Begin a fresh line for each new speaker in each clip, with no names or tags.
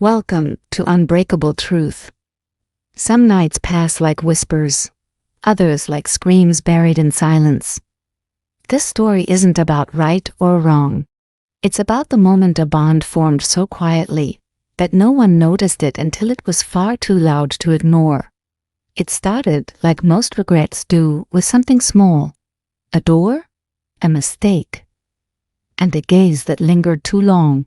Welcome to Unbreakable Truth. Some nights pass like whispers, others like screams buried in silence. This story isn't about right or wrong. It's about the moment a bond formed so quietly that no one noticed it until it was far too loud to ignore. It started, like most regrets do, with something small. A door, a mistake, and a gaze that lingered too long.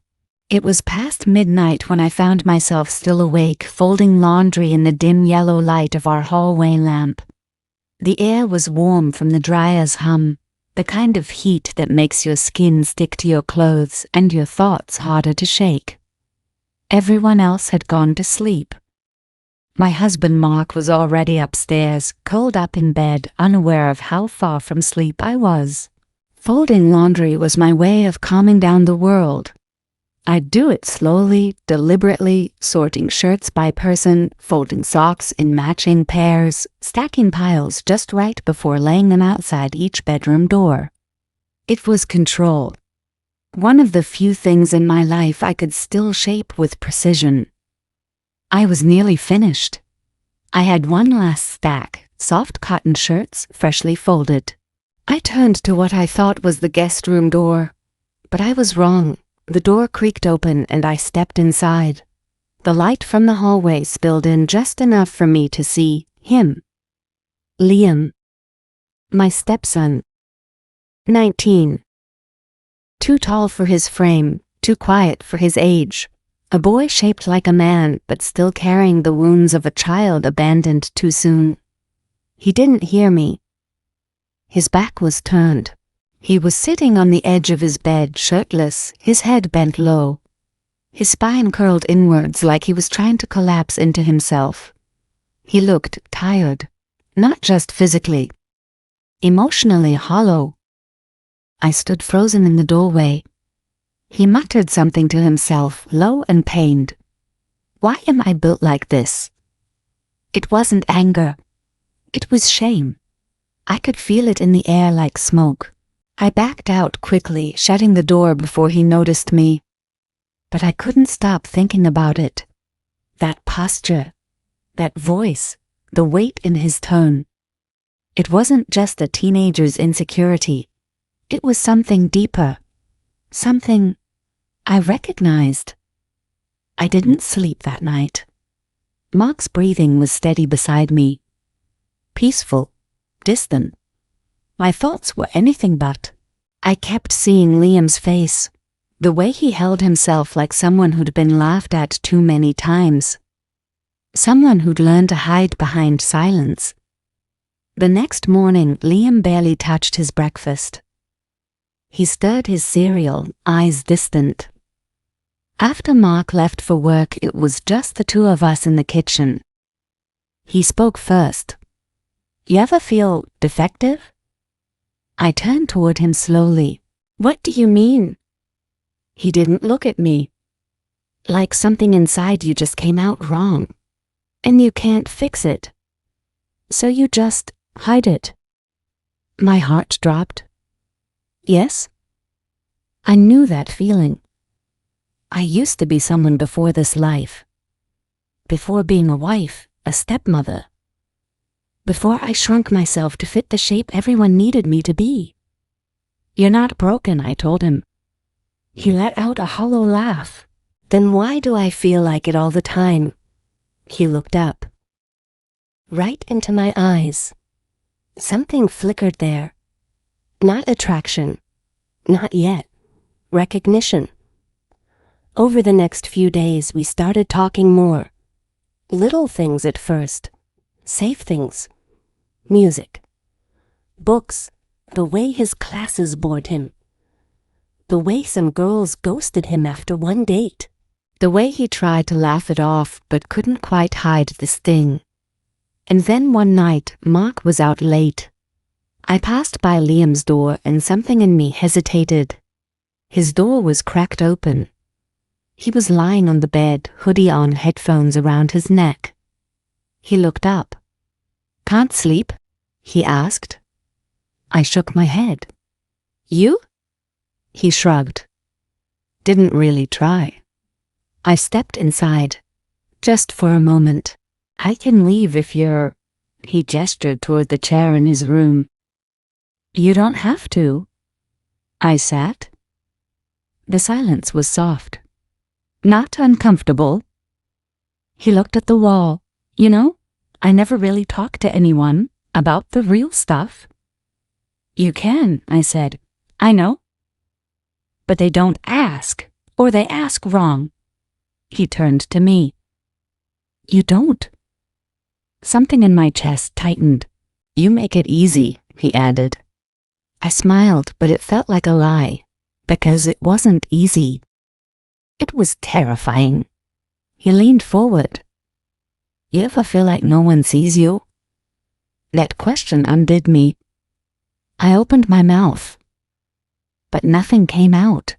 It was past midnight when I found myself still awake, folding laundry in the dim yellow light of our hallway lamp. The air was warm from the dryer's hum, the kind of heat that makes your skin stick to your clothes and your thoughts harder to shake. Everyone else had gone to sleep. My husband Mark was already upstairs, curled up in bed, unaware of how far from sleep I was. Folding laundry was my way of calming down the world. I'd do it slowly, deliberately, sorting shirts by person, folding socks in matching pairs, stacking piles just right before laying them outside each bedroom door. It was control. One of the few things in my life I could still shape with precision. I was nearly finished. I had one last stack, soft cotton shirts, freshly folded. I turned to what I thought was the guest room door, but I was wrong. The door creaked open and I stepped inside. The light from the hallway spilled in just enough for me to see him. Liam. My stepson. 19. Too tall for his frame, too quiet for his age. A boy shaped like a man, but still carrying the wounds of a child abandoned too soon. He didn't hear me. His back was turned. He was sitting on the edge of his bed, shirtless, his head bent low. His spine curled inwards like he was trying to collapse into himself. He looked tired, not just physically, emotionally hollow. I stood frozen in the doorway. He muttered something to himself, low and pained. Why am I built like this? It wasn't anger. It was shame. I could feel it in the air like smoke. I backed out quickly, shutting the door before he noticed me. But I couldn't stop thinking about it. That posture, that voice, the weight in his tone. It wasn't just a teenager's insecurity. It was something deeper. Something I recognized. I didn't sleep that night. Mark's breathing was steady beside me. Peaceful, distant. My thoughts were anything but. I kept seeing Liam's face, the way he held himself like someone who'd been laughed at too many times. Someone who'd learned to hide behind silence. The next morning, Liam barely touched his breakfast. He stirred his cereal, eyes distant. After Mark left for work, it was just the two of us in the kitchen. He spoke first. You ever feel defective? I turned toward him slowly. What do you mean? He didn't look at me. Like something inside you just came out wrong, and you can't fix it. So you just hide it. My heart dropped. Yes? I knew that feeling. I used to be someone before this life. Before being a wife, a stepmother. Before I shrunk myself to fit the shape everyone needed me to be. You're not broken, I told him. He let out a hollow laugh. Then why do I feel like it all the time? He looked up. Right into my eyes. Something flickered there. Not attraction. Not yet. Recognition. Over the next few days, we started talking more. Little things at first. Safe things. Music. Books. The way his classes bored him. The way some girls ghosted him after one date. The way he tried to laugh it off but couldn't quite hide the sting. And then one night, Mark was out late. I passed by Liam's door and something in me hesitated. His door was cracked open. He was lying on the bed, hoodie on, headphones around his neck. He looked up. Can't sleep? He asked. I shook my head. You? He shrugged. Didn't really try. I stepped inside. Just for a moment. I can leave if you're... He gestured toward the chair in his room. You don't have to. I sat. The silence was soft. Not uncomfortable. He looked at the wall. You know, I never really talked to anyone about the real stuff. You can, I said. I know. But they don't ask, or they ask wrong. He turned to me. You don't. Something in my chest tightened. You make it easy, he added. I smiled, but it felt like a lie, because it wasn't easy. It was terrifying. He leaned forward. You ever feel like no one sees you? That question undid me. I opened my mouth. But nothing came out.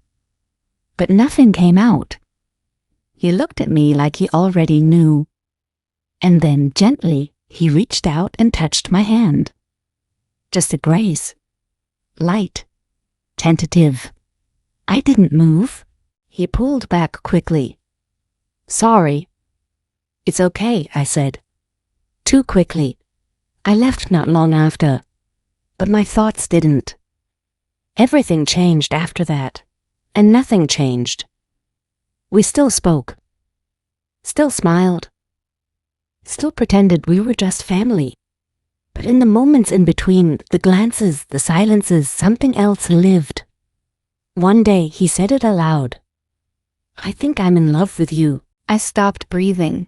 He looked at me like he already knew. And then gently, he reached out and touched my hand. Just a grace. Light. Tentative. I didn't move. He pulled back quickly. Sorry. It's okay, I said. Too quickly. I left not long after. But my thoughts didn't. Everything changed after that. And nothing changed. We still spoke. Still smiled. Still pretended we were just family. But in the moments in between, the glances, the silences, something else lived. One day he said it aloud. I think I'm in love with you. I stopped breathing.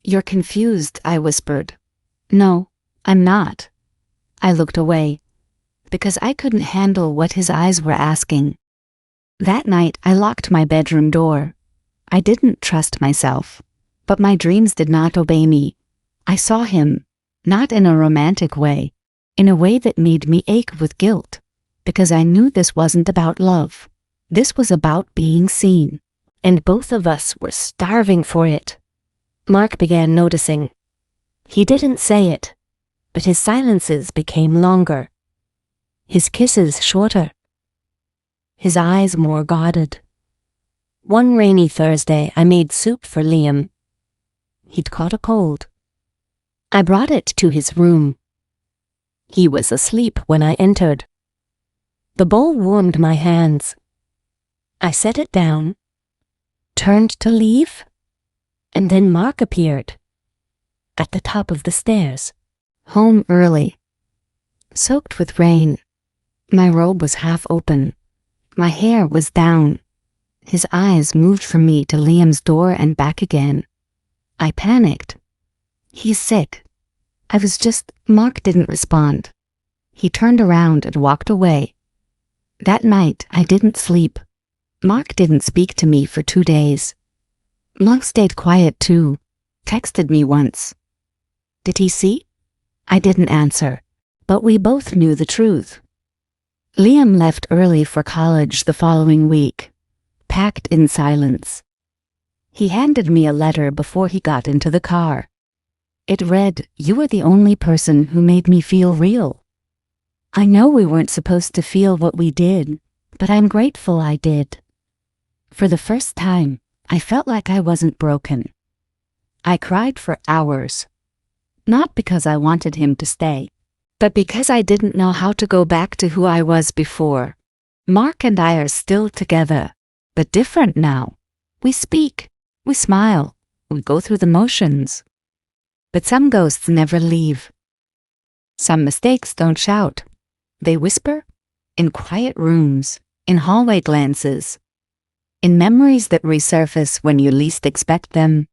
You're confused, I whispered. No, I'm not. I looked away, because I couldn't handle what his eyes were asking. That night I locked my bedroom door. I didn't trust myself, but my dreams did not obey me. I saw him, not in a romantic way, in a way that made me ache with guilt, because I knew this wasn't about love. This was about being seen, and both of us were starving for it. Mark began noticing. He didn't say it, but his silences became longer, his kisses shorter, his eyes more guarded. One rainy Thursday, I made soup for Liam. He'd caught a cold. I brought it to his room. He was asleep when I entered. The bowl warmed my hands. I set it down, turned to leave, and then Mark appeared at the top of the stairs. Home early, soaked with rain. My robe was half open. My hair was down. His eyes moved from me to Liam's door and back again. I panicked. He's sick. Mark didn't respond. He turned around and walked away. That night, I didn't sleep. Mark didn't speak to me for 2 days. Mark stayed quiet too. Texted me once. Did he see? I didn't answer, but we both knew the truth. Liam left early for college the following week, packed in silence. He handed me a letter before he got into the car. It read, "You were the only person who made me feel real." I know we weren't supposed to feel what we did, but I'm grateful I did. For the first time, I felt like I wasn't broken. I cried for hours. Not because I wanted him to stay, but because I didn't know how to go back to who I was before. Mark and I are still together, but different now. We speak, we smile, we go through the motions. But some ghosts never leave. Some mistakes don't shout. They whisper in quiet rooms, in hallway glances, in memories that resurface when you least expect them.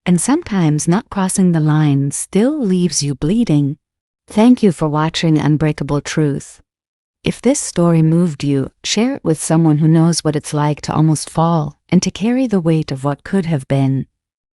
And sometimes not crossing the line still leaves you bleeding. Thank you for watching Unbreakable Truth. If this story moved you, share it with someone who knows what it's like to almost fall and to carry the weight of what could have been.